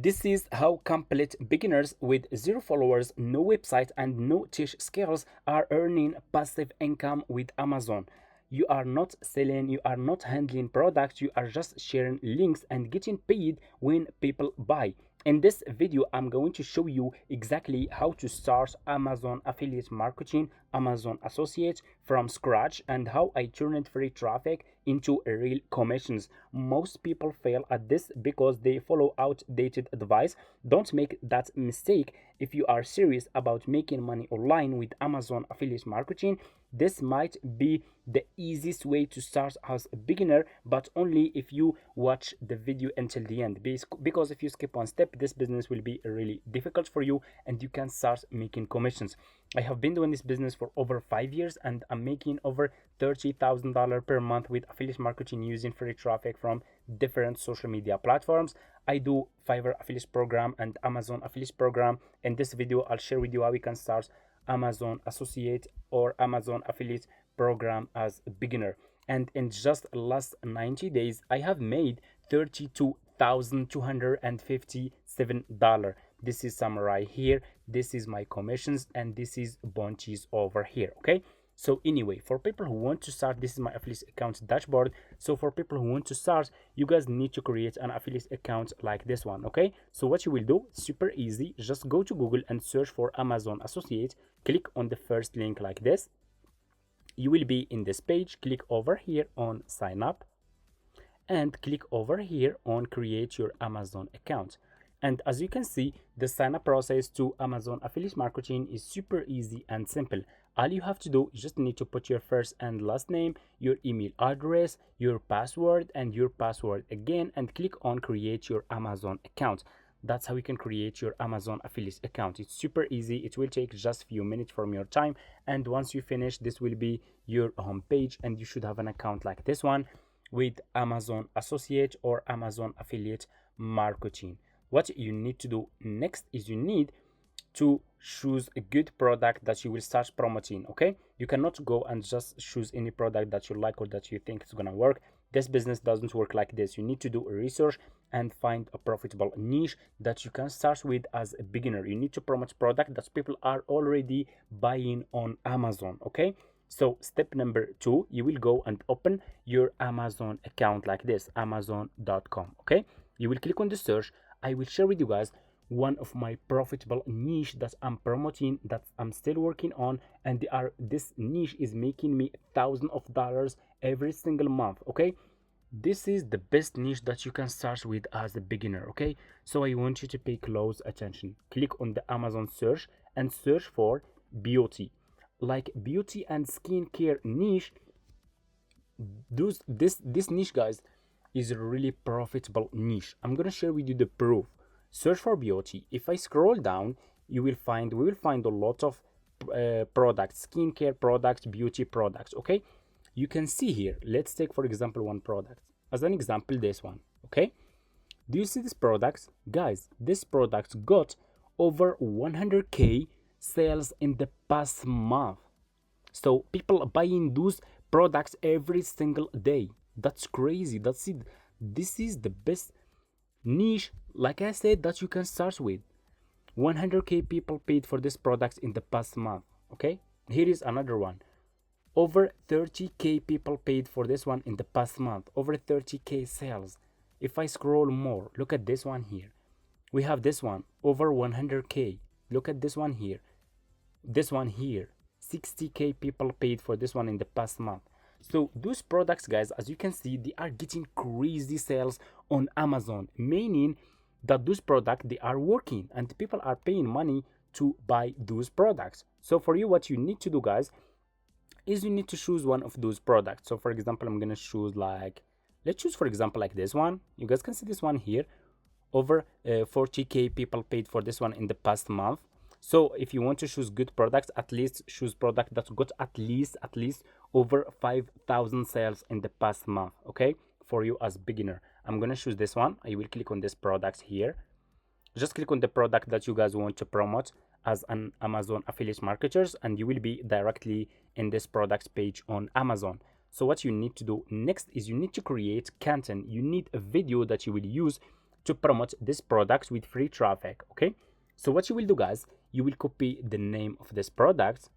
This is how complete beginners with zero followers, no website, and no niche skills are earning passive income with Amazon. You are not selling, you are not handling products, you are just sharing links and getting paid when people buy. In this video, I'm going to show you exactly how to start Amazon affiliate marketing, Amazon Associates from scratch, and how I turned free traffic into real commissions. Most people fail at this because they follow outdated advice. Don't make that mistake. If you are serious about making money online with Amazon affiliate marketing, this might be the easiest way to start as a beginner, but only if you watch the video until the end. Because if you skip one step, this business will be really difficult for you and you can start making commissions. I have been doing this business for over 5 years and I'm making over $30,000 per month with affiliate marketing using free traffic from different social media platforms. I do Fiverr affiliate program and Amazon affiliate program. In this video, I'll share with you how we can start Amazon Associate or Amazon affiliate program as a beginner. And in just last 90 days, I have made $32,257. This is samurai here, this is my commissions, and this is bunches over here. Okay, so anyway, for people who want to start, this is my affiliate account dashboard. So for people who want to start, you guys need to create an affiliate account like this one. Okay, so what you will do, super easy, just go to Google and search for Amazon Associate. Click on the first link like this. You will be in this page. Click over here on sign up and click over here on create your Amazon account. And as you can see, the sign up process to Amazon affiliate marketing is super easy and simple. All you have to do is just need to put your first and last name, your email address, your password, and your password again, and click on create your Amazon account. That's how you can create your Amazon affiliate account. It's super easy. It will take just a few minutes from your time, and once you finish, this will be your home page and you should have an account like this one with Amazon Associate or Amazon affiliate marketing. What you need to do next is you need to choose a good product that you will start promoting. Okay, you cannot go and just choose any product that you like or that you think is gonna work. This business doesn't work like this. You need to do research and find a profitable niche that you can start with as a beginner. You need to promote product that people are already buying on Amazon. Okay, so step number 2, you will go and open your Amazon account like this, amazon.com. Okay, you will click on the search. I will share with you guys one of my profitable niche that I'm promoting, that I'm still working on, and this niche is making me thousands of dollars every single month. Okay, this is the best niche that you can start with as a beginner. Okay, so I want you to pay close attention. Click on the Amazon search and search for beauty, like beauty and skincare niche. This niche, guys, is a really profitable niche. I'm gonna share with you the proof. Search for beauty. If I scroll down, we will find a lot of products, skincare products, beauty products. Okay, you can see here. Let's take for example one product as an example, this one. Okay, do you see this products, guys? This product got over 100k sales in the past month. So people are buying those products every single day. That's crazy. That's it. This is the best niche, like I said, that you can start with. 100k people paid for this product in the past month. Okay, here is another one. Over 30k people paid for this one in the past month. Over 30k sales. If I scroll more, look at this one here. We have this one, over 100k. Look at this one here. This one here, 60k people paid for this one in the past month. So those products, guys, as you can see, they are getting crazy sales on Amazon, meaning that those products, they are working and people are paying money to buy those products. So for you, what you need to do, guys, is you need to choose one of those products. So for example, I'm gonna choose, like, let's choose for example like this one. You guys can see this one here. Over 40k people paid for this one in the past month. So if you want to choose good products, at least choose product that got at least over 5,000 sales in the past month. Okay, for you as beginner, I'm gonna choose this one. I will click on this product here. Just click on the product that you guys want to promote as an Amazon affiliate marketers, and you will be directly in this product page on Amazon. So what you need to do next is you need to create content. You need a video that you will use to promote this product with free traffic. Okay, so what you will do, guys, you will copy the name of this product.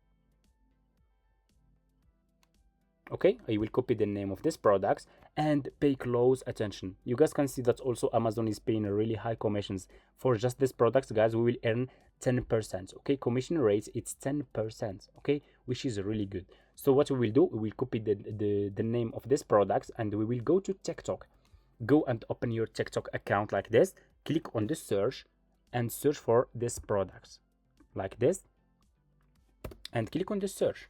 Okay, I will copy the name of this product and pay close attention. You guys can see that also Amazon is paying really high commissions for just this product, guys. We will earn 10%. Okay, commission rates, it's 10%. Okay, which is really good. So what we will do, we will copy the name of this product and we will go to TikTok. Go and open your TikTok account like this, click on the search and search for this product like this, and click on the search,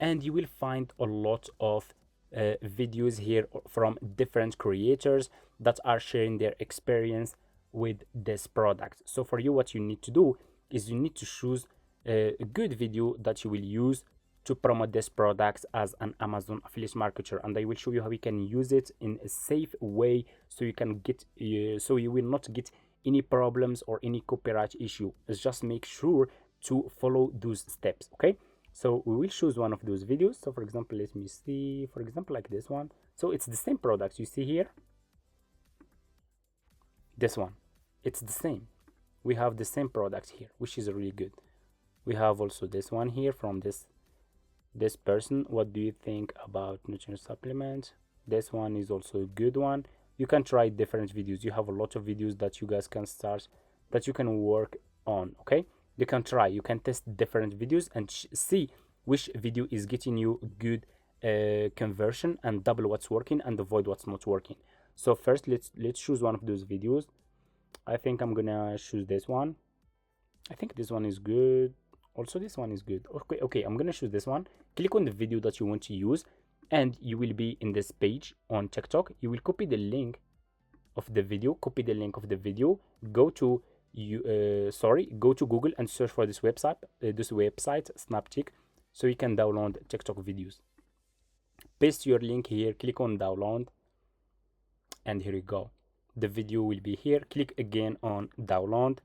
and you will find a lot of videos here from different creators that are sharing their experience with this product. So for you, what you need to do is you need to choose a good video that you will use to promote this product as an Amazon affiliate marketer, and I will show you how you can use it in a safe way so you can get so you will not get any problems or any copyright issue. Just make sure to follow those steps. Okay, so we will choose one of those videos. So for example, let me see, for example, like this one. So it's the same product you see here. This one, it's the same. We have the same product here, which is really good. We have also this one here from this person. What do you think about nutrient supplement? This one is also a good one. You can try different videos. You have a lot of videos that you guys can start, that you can work on. Okay, you can try, you can test different videos and see which video is getting you good conversion, and double what's working and avoid what's not working. So first, let's choose one of those videos. I think I'm gonna choose this one. I think this one is good. Also this one is good. Okay, I'm gonna choose this one. Click on the video that you want to use and you will be in this page on TikTok. You will copy the link of the video, go to go to Google and search for this website, Snaptik, so you can download TikTok videos. Paste your link here, click on download, and here you go. The video will be here. Click again on download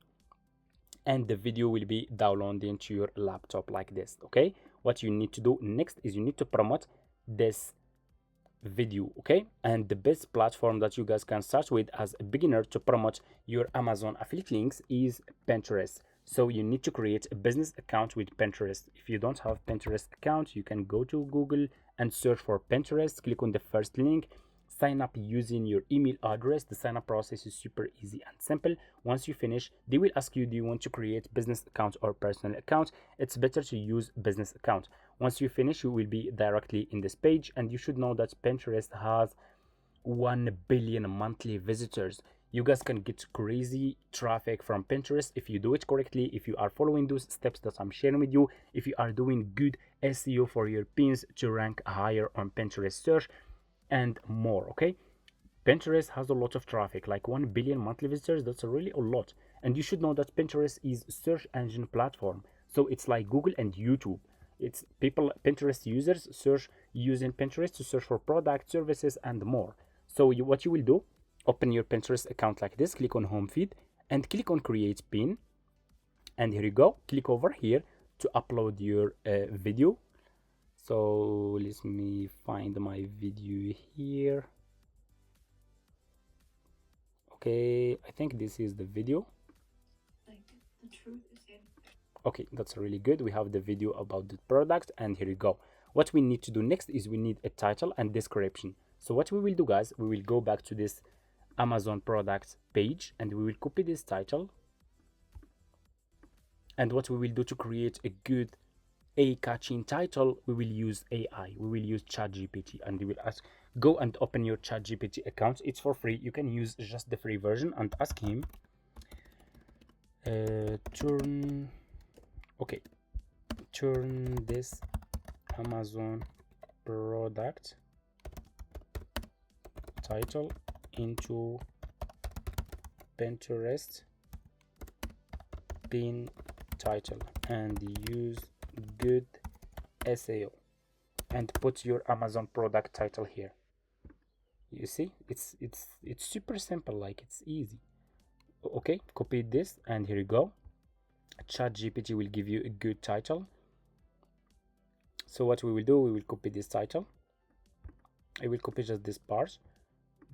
and the video will be downloaded into your laptop like this. Okay, what you need to do next is you need to promote this video. Okay, and the best platform that you guys can start with as a beginner to promote your Amazon affiliate links is Pinterest. So you need to create a business account with Pinterest. If you don't have Pinterest account, you can go to Google and search for Pinterest, click on the first link, sign up using your email address. The sign up process is super easy and simple. Once you finish, they will ask you, do you want to create business account or personal account? It's better to use business account. Once you finish, you will be directly in this page, and you should know that Pinterest has 1 billion monthly visitors. You guys can get crazy traffic from Pinterest if you do it correctly, if you are following those steps that I'm sharing with you, if you are doing good SEO for your pins to rank higher on Pinterest search and more. Okay, Pinterest has a lot of traffic, like 1 billion monthly visitors. That's really a lot. And you should know that Pinterest is search engine platform, so it's like Google and YouTube. It's people, Pinterest users search using Pinterest to search for products, services, and more. So what you will do, open your Pinterest account like this, click on home feed and click on create pin, and here you go. Click over here to upload your video. So let me find my video here. Okay, I think this is the video. Like the truth is in. Okay, that's really good. We have the video about the product, and here you go. What we need to do next is we need a title and description. So what we will do, guys, we will go back to this Amazon products page and we will copy this title. And what we will do to create a good catching title, we will use AI. We will use ChatGPT, and we will ask, go and open your ChatGPT account. It's for free. You can use just the free version and ask him turn this Amazon product title into Pinterest pin title and use good SEO, and put your Amazon product title here. You see, it's super simple, like it's easy. Okay, copy this and here you go. ChatGPT will give you a good title. So what we will do, we will copy this title. I will copy just this part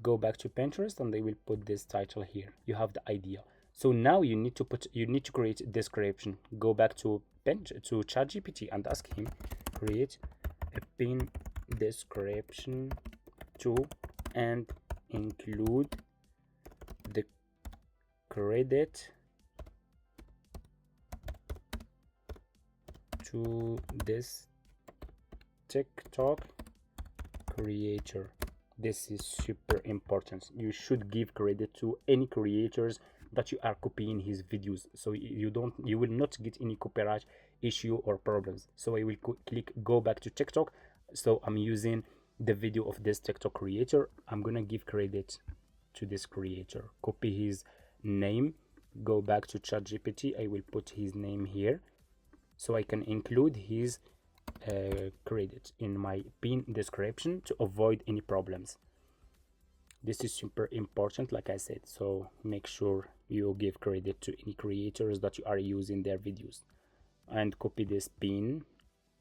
go back to Pinterest, and I will put this title here. You have the idea. So now you need to create a description. Go back to ChatGPT and ask him create a pin description to and include the credit to this TikTok creator. This is super important. You should give credit to any creators that you are copying his videos, so you will not get any copyright issue or problems. So I will click go back to TikTok. So I'm using the video of this TikTok creator. I'm gonna give credit to this creator, copy his name, go back to ChatGPT. I will put his name here so I can include his credit in my pin description to avoid any problems. This is super important, like I said, so make sure you give credit to any creators that you are using their videos. And copy this pin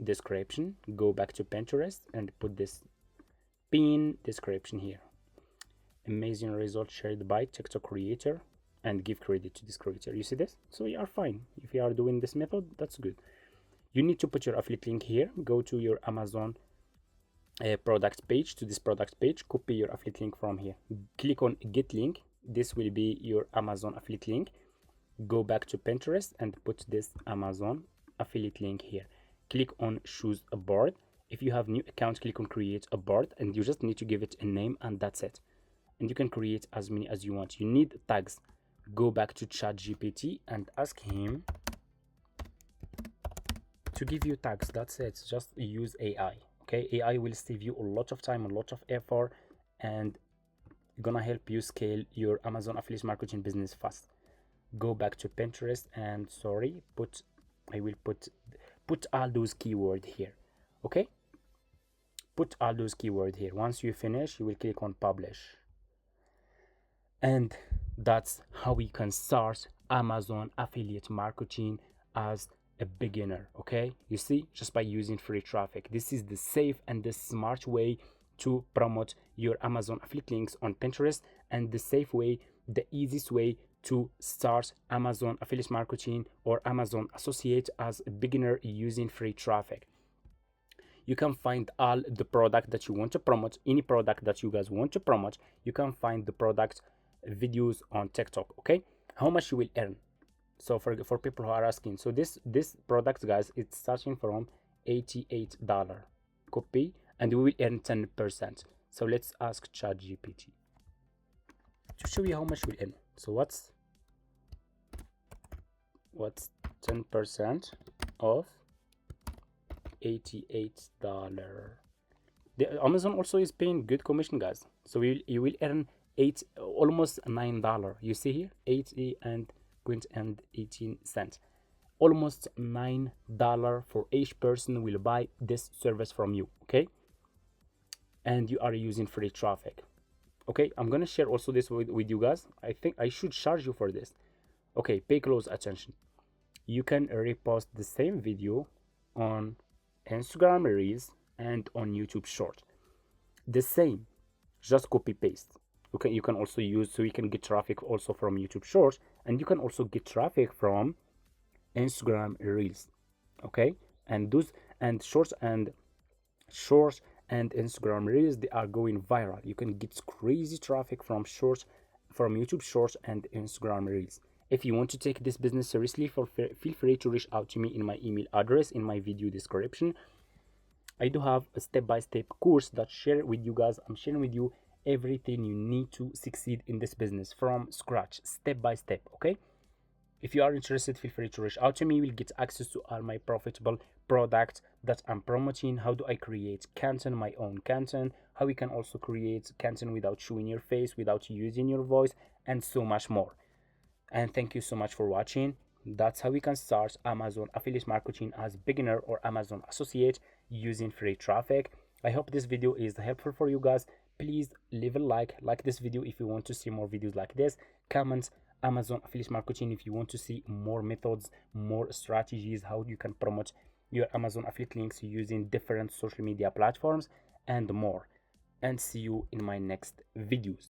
description, go back to Pinterest and put this pin description here. Amazing result shared by TikTok creator, and give credit to this creator. You see this? So you are fine. If you are doing this method, that's good. You need to put your affiliate link here. Go to your Amazon product page, to this product page, copy your affiliate link from here, click on get link. This will be your Amazon affiliate link. Go back to Pinterest and put this Amazon affiliate link here. Click on choose a board. If you have new account, click on create a board, and you just need to give it a name, and that's it. And you can create as many as you want. You need tags. Go back to ChatGPT and ask him to give you tags. That's it. Just use AI. Okay, AI will save you a lot of time, a lot of effort, and gonna help you scale your Amazon affiliate marketing business fast. Go back to Pinterest and I will put all those keywords here. Okay, put all those keywords here. Once you finish, you will click on publish, and that's how we can start Amazon affiliate marketing as a beginner. Okay, you see, just by using free traffic. This is the safe and the smart way to promote your Amazon affiliate links on Pinterest, and the safe way, the easiest way to start Amazon affiliate marketing or Amazon associate as a beginner using free traffic. You can find all the product that you want to promote, any product that you guys want to promote. You can find the product videos on TikTok. Okay, how much you will earn? So for people who are asking, so this product, guys, it's starting from $88. Copy, and we will earn 10%. So let's ask ChatGPT to show you how much we'll earn. So what's 10% of $88? The Amazon also is paying good commission, guys. So you will earn almost $9. You see here, 80.18 almost $9 for each person will buy this service from you. Okay, and you are using free traffic. Okay, I'm gonna share also this with you guys. I think I should charge you for this. Okay, pay close attention. You can repost the same video on Instagram Reels and on YouTube Short. The same, just copy paste. Okay, you can also use, so you can get traffic also from YouTube Shorts, and you can also get traffic from Instagram Reels. Okay, and those and shorts and Instagram Reels, they are going viral. You can get crazy traffic from YouTube Shorts and Instagram Reels. If you want to take this business seriously, feel free to reach out to me in my email address in my video description. I do have a step-by-step course that I'm sharing with you everything you need to succeed in this business from scratch, step by step. Okay, if you are interested, feel free to reach out to me. You will get access to all my profitable products that I'm promoting. How do I create content, my own content, how we can also create content without showing your face, without using your voice, and so much more. And thank you so much for watching. That's how we can start Amazon affiliate marketing as beginner or Amazon associate using free traffic. I hope this video is helpful for you guys. Please leave a like this video if you want to see more videos like this. Comment Amazon affiliate marketing if you want to see more methods, more strategies, how you can promote your Amazon affiliate links using different social media platforms and more. And see you in my next videos.